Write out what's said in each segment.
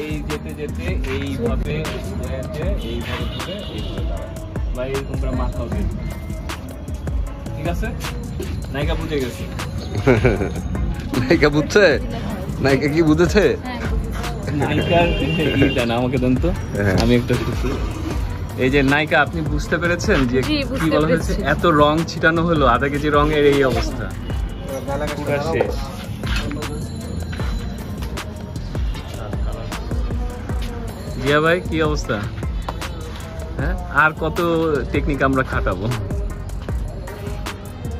এই যেতে যেতে এইভাবে এইভাবে করে বা এইরকম করে মাথা উঠে, ঠিক আছে? নায়িকা বুঝে গেছে। নায়িকা বুঝছে? নায়িকা কি বুঝেছে? নায়িকার এইটা না, আমাকে দেন তো, আমি একটা খুশি। এই যে নায়িকা, আপনি বুঝতে পেরেছেন যে কি বলা হয়েছে? এত রং ছিটানো হলো, আধা কেজি রঙের এই অবস্থা, পুরা শেষ। জিয়া ভাই কি অবস্থা? হ্যাঁ, আর কত টেকনিক আমরা খাটাবো?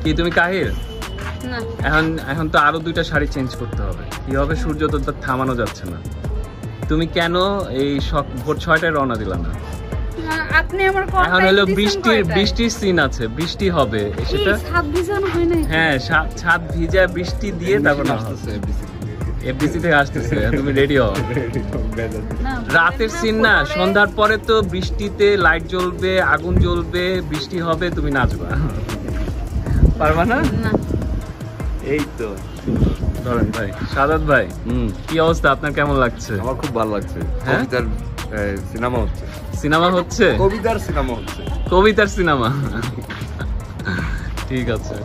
কি তুমি কাহিল? এখন তো আরো 2টা শাড়ি চেঞ্জ করতে হবে। কি হবে? সূর্য তো থামানো যাচ্ছে না। তুমি কেন এই ভোর 6টায় রওনা দিলা না? এখন হলো বৃষ্টির সিন আছে, বৃষ্টি হবে, সেটা হ্যাঁ ছাদ ভিজা বৃষ্টি দিয়ে তারপর এফডিসি থেকে আসতেছে। তুমি রেডি হও। রাতের সিন না, সন্ধ্যার পরে তো বৃষ্টিতে লাইট জ্বলবে, আগুন জ্বলবে, বৃষ্টি হবে, তুমি নাচবা, পারবা না? এই তো ধরেন ভাই, সাদাত ভাই, কি অবস্থা? আপনার কেমন লাগছে? আমার খুব ভালো লাগছে। কবিতার সিনেমা হচ্ছে। সিনেমা হচ্ছে? কবিতার সিনেমা হচ্ছে। কবিতার সিনেমা। ঠিক আছে।